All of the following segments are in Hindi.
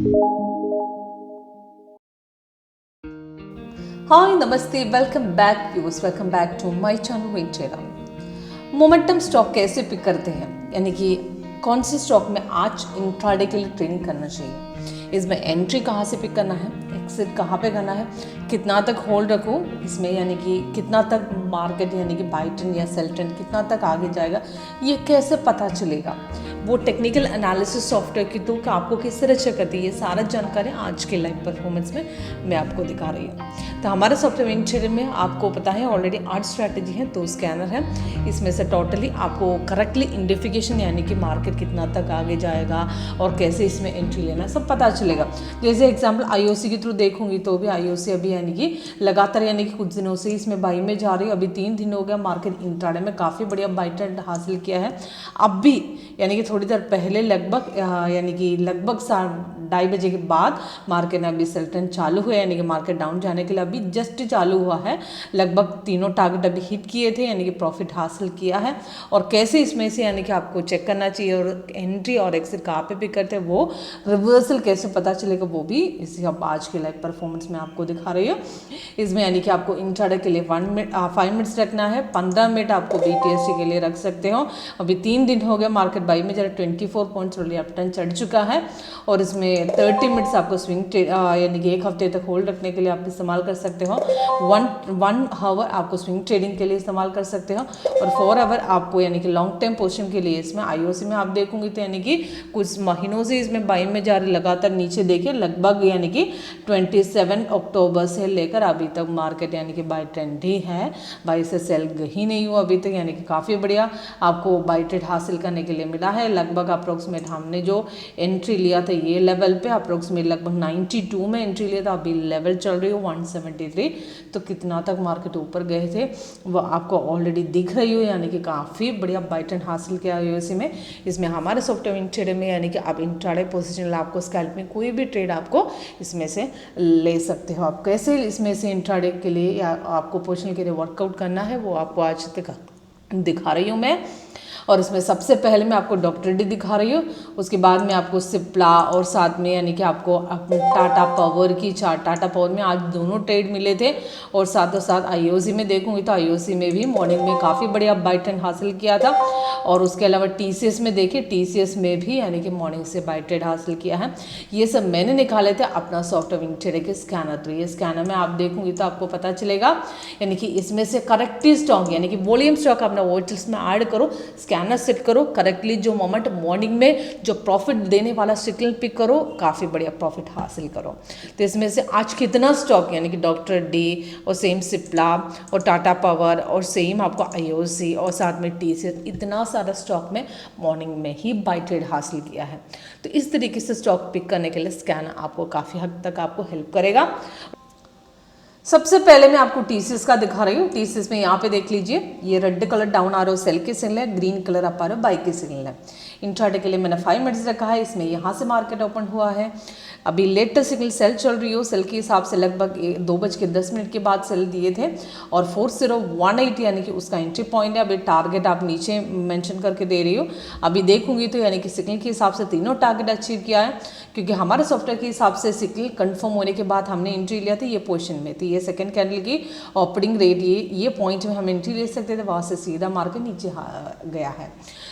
Hi, Namaste, welcome back viewers, welcome back to my channel Win Trader। Momentum stock कैसे पिक करते हैं, यानी कि कौन से स्टॉक में आज इंट्राडे के लिए ट्रेडिंग करना चाहिए, इसमें एंट्री कहाँ से पिक करना है, एक्सिट कहाँ पे करना है, कितना तक होल्ड रखो इसमें, यानी कि कितना तक मार्केट यानी कि बाई ट्रेंड या सेल ट्रेंड कितना तक आगे जाएगा, ये कैसे पता चलेगा। वो टेक्निकल एनालिसिस सॉफ्टवेयर की तो आपको किस तरह चेक करती है, ये सारा जानकारी आज के लाइव परफॉर्मेंस में मैं आपको दिखा रही हूँ। तो हमारे सॉफ्टवेयर इंजीनियर में आपको पता है ऑलरेडी 8 स्ट्रैटेजी है, 2 स्कैनर है, इसमें से टोटली आपको करेक्टली आइडेंटिफिकेशन यानी कि मार्केट कितना तक आगे जाएगा और कैसे इसमें एंट्री लेना सब पता चलेगा। जैसे एग्जाम्पल आईओसी के थ्रू देखूंगी तो भी आईओसी अभी यानी कि लगातार यानी कि कुछ दिनों से इसमें बाई में जा रही है। अभी 3 दिन हो गया, मार्केट इंट्राडे में काफ़ी बढ़िया बाई ट्रेंड हासिल किया है। अब भी यानी कि थोड़ी देर पहले लगभग यानी कि लगभग 2:30 बजे के बाद मार्केट ने अभी सेल ट्रेंड चालू हुआ, यानी कि मार्केट डाउन जाने के लिए अभी जस्ट चालू हुआ है। लगभग तीनों टारगेट अभी हिट किए थे, यानी कि प्रॉफिट हासिल किया है। और कैसे इसमें से यानी कि आपको चेक करना चाहिए और एंट्री और एक्सिट कहाँ पे पिक करते हैं, वो रिवर्सल कैसे पता चलेगा, वो भी इसी अब आज के लाइव परफॉर्मेंस में आपको दिखा रही हूँ। इसमें यानी कि आपको इंट्राडे के लिए 5 मिनट्स रखना है, 15 मिनट आपको BTST के लिए रख सकते हो। अभी 3 दिन हो गया, मार्केट बाई में जरा 24 पॉइंट्स अप टर्न चढ़ चुका है। और इसमें 30 मिनट्स आपको स्विंग यानी कि 1 हफ्ते तक होल्ड रखने के लिए आप इस्तेमाल कर सकते हो। 1 आवर आपको स्विंग ट्रेडिंग के लिए इस्तेमाल कर सकते हो और 4 आवर आपको यानी कि लॉन्ग टर्म पोजीशन के लिए इसमें आईओसी में आप देखोगे तो यानी कि कुछ महीनों से इसमें बाई में जा रही, लगातार नीचे देखिए लगभग यानी कि 27 अक्टूबर से लेकर अभी तक मार्केट यानी कि बाई ट्रेंड ही है, बाई से सेल ही नहीं हुआ अभी तक, यानी कि काफ़ी बढ़िया आपको बाई ट्रेड हासिल करने के लिए मिला है। लगभग अप्रोक्सीमेट हमने जो एंट्री लिया था ये लेवल पे अप्रोक्सीमेट लगभग 92 में एंट्री लिया था, अभी लेवल चल रही हो 173, तो कितना तक मार्केट ऊपर गए थे वो आपको ऑलरेडी दिख रही हो, यानी कि काफ़ी बढ़िया बाई ट्रेंड हासिल किया है इसी में। इसमें हमारे सॉफ्टवेयर इंट्राडे में यानी कि आप इंट्राडे पोजीशन आपको स्कैल्प में कोई भी ट्रेड आपको इसमें से ले सकते हो। आप कैसे इसमें से इंट्राडे के लिए या आपको पोजीशन के लिए वर्कआउट करना है वो आपको आज दिखा रही हूँ मैं। और इसमें सबसे पहले मैं आपको डॉक्टर डी दिखा रही हूँ, उसके बाद में आपको सिप्ला और साथ में यानी कि आपको टाटा पावर की चार्ट, टाटा पावर में आज दोनों ट्रेड मिले थे। और साथ आईओसी में देखूंगी तो आईओसी में भी मॉर्निंग में काफ़ी बढ़िया बाई ट्रेंड हासिल किया था। और उसके अलावा TCS में देखिए, TCS में भी यानी कि मॉर्निंग से बाई ट्रेड हासिल किया है। ये सब मैंने निकाले थे अपना सॉफ्टवेयर इंट्राडे के स्कैनर थ्रू। ये स्कैनर में आप देखूंगी तो आपको पता चलेगा, यानी कि इसमें से करेक्टिव स्टॉक यानी कि वॉल्यूम स्टॉक अपना वॉचल्स में ऐड करो, स्कैनर सेट करो, करेक्टली जो मोमेंट मॉर्निंग में जो प्रॉफिट देने वाला सिग्नल पिक करो, काफ़ी बढ़िया प्रॉफिट हासिल करो। तो इसमें से आज कितना स्टॉक यानी कि डॉक्टर डी और सेम सिप्ला और टाटा पावर और सेम आपको आईओसी और साथ में TCS, इतना सारा स्टॉक में मॉर्निंग में ही बाई ट्रेड हासिल किया है। तो इस तरीके से स्टॉक पिक करने के लिए स्कैनर आपको काफ़ी हद तक आपको हेल्प करेगा। सबसे पहले मैं आपको TCS का दिखा रही हूँ। TCS में यहाँ पे देख लीजिए, ये रेड कलर डाउन आ रहा है सेल के सिग्नल है, ग्रीन कलर अप आ रहा है बाई के सिग्नल है। इंट्राडे के लिए मैंने 5 मिनट्स रखा है, इसमें यहाँ से मार्केट ओपन हुआ है। अभी लेटेस्ट सिग्नल सेल चल रही हो, सेल के हिसाब से लगभग 2:10 के बाद सेल दिए थे और 4018 यानी कि उसका एंट्री पॉइंट है। अभी टारगेट आप नीचे मेंशन करके दे रही हो, अभी देखूंगी तो यानी कि सिग्नल के हिसाब से तीनों टारगेट अचीव किया है, क्योंकि हमारे सॉफ्टवेयर के हिसाब से सिग्नल कंफर्म होने के बाद हमने एंट्री लिया था ये पोजीशन में थी। ये सेकंड कैंडल की ओपनिंग रेट ये पॉइंट में हम एंट्री ले सकते थे, वहाँ से सीधा मार्केट नीचे गया है।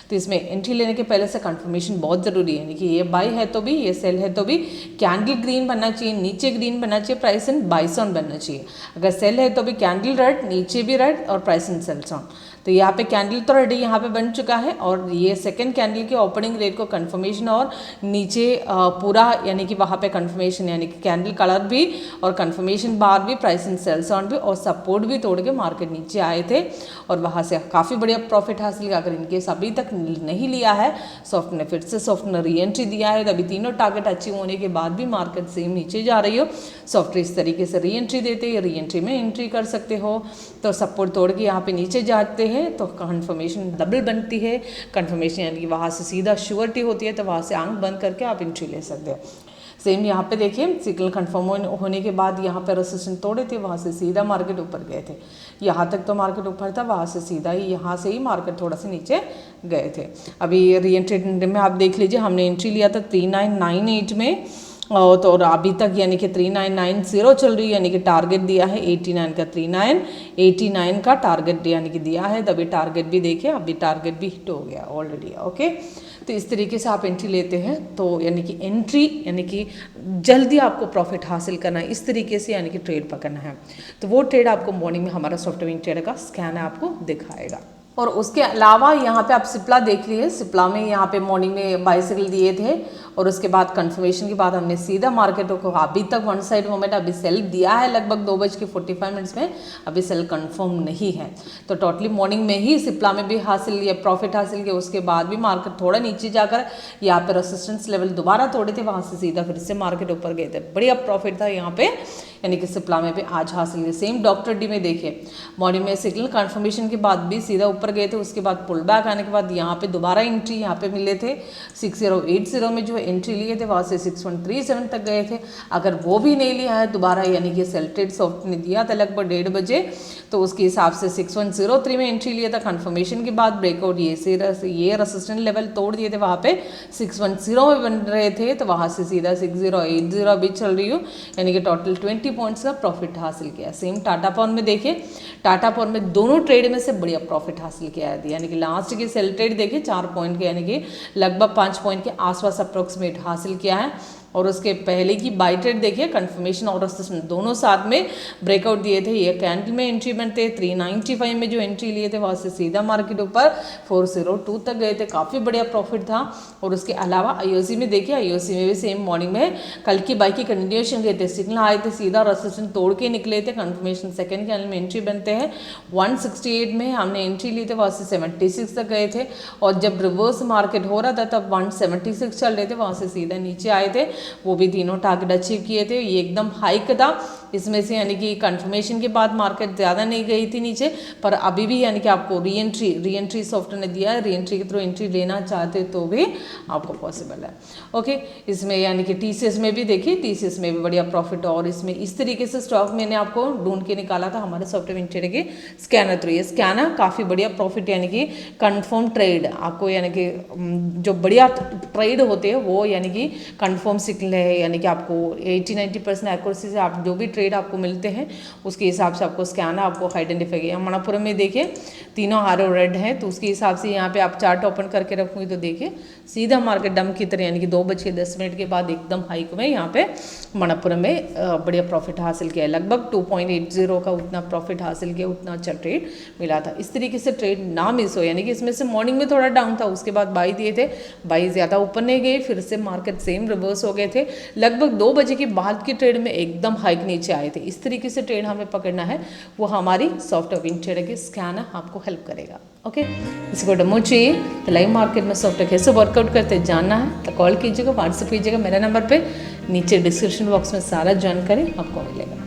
तो इसमें एंट्री लेने के पहले से कंफर्मेशन बहुत ज़रूरी है, यानी कि ये बाई है तो भी, ये सेल है तो भी कैंडल ग्रीन बनना चाहिए, नीचे ग्रीन बनना चाहिए, प्राइस इन बाइस ऑन बनना चाहिए। अगर सेल है तो भी कैंडल रेड, नीचे भी रेड और प्राइस इन सेल्स ऑन। तो यहाँ पे कैंडल तो रेडी यहाँ पे बन चुका है और ये सेकंड कैंडल के ओपनिंग रेट को कंफर्मेशन और नीचे पूरा यानी कि वहाँ पे कंफर्मेशन यानी कि कैंडल कलर भी और कंफर्मेशन बार भी, प्राइस इन सेल्स ऑन भी और सपोर्ट भी तोड़ के मार्केट नीचे आए थे और वहाँ से काफ़ी बढ़िया प्रॉफिट हासिल किया। अगर इनकेस अभी तक नहीं लिया है, सॉफ्ट ने फिर से सॉफ्ट ने री एंट्री दिया है, तो अभी तीनों टारगेट अचीव होने के बाद भी मार्केट सेम नीचे जा रही हो, सॉफ्ट इस तरीके से री एंट्री देते हैं, री एंट्री में एंट्री कर सकते हो। तो सपोर्ट तोड़ के यहाँ पे नीचे जाते हैं तो कंफर्मेशन डबल बनती है, कंफर्मेशन यानी कि वहाँ से सीधा श्योरिटी होती है, तो वहाँ से आंख बंद करके आप एंट्री ले सकते हो। सेम यहाँ पे देखिए, सिग्नल कंफर्म होने के बाद यहाँ पे रेजिस्टेंस तोड़े थे, वहाँ से सीधा मार्केट ऊपर गए थे। यहाँ तक तो मार्केट ऊपर था, वहाँ से सीधा ही यहाँ से ही मार्केट थोड़ा सा नीचे गए थे। अभी री एंट्री में आप देख लीजिए, हमने एंट्री लिया था 3998 में तो और अभी तक यानी कि 3990 चल रही है, यानी कि टारगेट दिया है 89 का, 89 का टारगेट यानी कि दिया है। तभी टारगेट भी देखिए, अभी टारगेट भी हिट हो गया ऑलरेडी। ओके, तो इस तरीके से आप एंट्री लेते हैं तो यानी कि एंट्री यानी कि जल्दी आपको प्रॉफिट हासिल करना है, इस तरीके से यानी कि ट्रेड पकड़ना है। तो वो ट्रेड आपको मॉर्निंग में हमारा सॉफ्टवेयर ट्रेडर का स्कैन है आपको दिखाएगा। और उसके अलावा यहाँ पे आप सिप्ला देख लिए, सिप्ला में यहाँ पे मॉर्निंग में बाइसिकल दिए थे और उसके बाद कंफर्मेशन के बाद हमने सीधा मार्केट को अभी तक वन साइड मोमेंट अभी सेल दिया है लगभग 2:45 में, अभी सेल कंफर्म नहीं है। तो टोटली मॉर्निंग में ही सिप्ला में भी हासिल लिया, प्रॉफिट हासिल किया। उसके बाद भी मार्केट थोड़ा नीचे जाकर यहाँ पे रेसिस्टेंस लेवल दोबारा तोड़े थे, वहाँ से सीधा फिर से मार्केट ऊपर गए थे, बढ़िया प्रॉफिट था यहाँ पे, यानी कि सिप्ला में भी आज हासिल किया। सेम डॉक्टर डी में देखिए, मॉर्निंग में सिग्नल कंफर्मेशन के बाद भी सीधा ऊपर गए थे, उसके बाद पुल बैक आने के बाद यहाँ पे दोबारा एंट्री यहाँ पे मिले थे 6080 में जो एंट्री लिए थे, वहाँ से 6137 तक गए थे। अगर वो भी नहीं लिया है दोबारा, यानी कि सेल ट्रेड सॉफ्ट ने दिया था लगभग 1:30 बजे, तो उसके हिसाब से 6103 में एंट्री लिया था। कंफर्मेशन के बाद ब्रेकआउट ये रेसिस्टेंट लेवल तोड़ दिए थे, वहाँ पे 610 में बन रहे थे, तो वहाँ से सीधा 6080 अभी चल रही हूँ, यानी कि टोटल 20 पॉइंट्स का प्रॉफिट हासिल किया। सेम टाटा पावर में देखिए, टाटा पावर में दोनों ट्रेड में से बढ़िया प्रॉफिट हासिल किया है, यानी कि लास्ट की सेल ट्रेड देखिए 4 पॉइंट के, यानी कि लगभग 5 पॉइंट के आसपास अप्रोक्सीमेट हासिल किया है। और उसके पहले की बाई ट्रेड देखिए, कंफर्मेशन और रेसिस्टेंस दोनों साथ में ब्रेकआउट दिए थे। ये कैंडल में एंट्री बनते 395 में जो एंट्री लिए थे, वहाँ से सीधा मार्केट ऊपर 402 तक गए थे, काफ़ी बढ़िया प्रॉफिट था। और उसके अलावा आईओसी में देखिए, आईओसी में भी सेम मॉर्निंग में कल की बाई की कंटिन्यूएशन गए थे, सिग्नल आए थे, सीधा रेसिस्टेंस तोड़ के निकले थे। कंफर्मेशन सेकेंड कैंडल में एंट्री बनते हैं 168 में हमने एंट्री ली थे, वहाँ से 76 तक गए थे। और जब रिवर्स मार्केट हो रहा था तब 176 चल रहे थे, वहाँ से सीधा नीचे आए थे, वो भी तीनों टारगेट अचीव किए थे। ये एकदम हाइक था इसमें से, यानी कि कंफर्मेशन के बाद मार्केट ज़्यादा नहीं गई थी नीचे, पर अभी भी यानी कि आपको री एंट्री सॉफ्टवेयर ने दिया है, री एंट्री के थ्रू एंट्री लेना चाहते तो भी आपको पॉसिबल है। ओके, इसमें यानी कि टीसीएस में भी देखिए, टीसीएस में भी बढ़िया प्रॉफिट। और इसमें इस तरीके से स्टॉक मैंने आपको ढूंढ के निकाला था हमारे सॉफ्टवेयर ट्रेडर के स्कैनर थ्रू। ये स्कैनर काफ़ी बढ़िया प्रॉफिट, यानी कि कन्फर्म ट्रेड आपको, यानी कि जो बढ़िया ट्रेड होते हैं वो यानी कि कन्फर्म सिग्नल है, यानी कि आपको 80-90% एक्यूरेसी से आप जो भी ट्रेड आपको मिलते हैं उसके हिसाब से आपको स्कैनर आपको आइडेंटिफाई किया। मणिपुरम में देखिए तीनों आरो रेड हैं, तो उसके हिसाब से यहाँ पे आप चार्ट ओपन करके रखूँगी तो देखिए सीधा मार्केट डम की तरह, यानी कि 2:10 के बाद एकदम हाइक में यहाँ पे मणिपुरम में बढ़िया प्रॉफिट हासिल किया है। लगभग 2.80 का उतना प्रॉफिट हासिल किया, उतना अच्छा ट्रेड मिला था। इस तरीके से ट्रेड ना मिस हो, यानी कि इसमें से मॉर्निंग में थोड़ा डाउन था, उसके बाद बाई दिए थे, बाई ज़्यादा ऊपर नहीं गए, फिर से मार्केट सेम रिवर्स हो गए थे। लगभग 2 बजे के बाद की ट्रेड में एकदम हाइक नीचे आए थे। इस तरीके से ट्रेड हमें पकड़ना है, वो हमारी सॉफ्टवेयर ट्रेडर के स्कैनर आपको हेल्प करेगा। ओके, इसी को डेमो चाहिए तो लाइव मार्केट में सॉफ्टवेयर कैसे वर्कआउट करते जानना है तो कॉल कीजिएगा, व्हाट्सएप कीजिएगा मेरा नंबर पे, नीचे डिस्क्रिप्शन बॉक्स में सारा जानकारी आपको मिलेगा।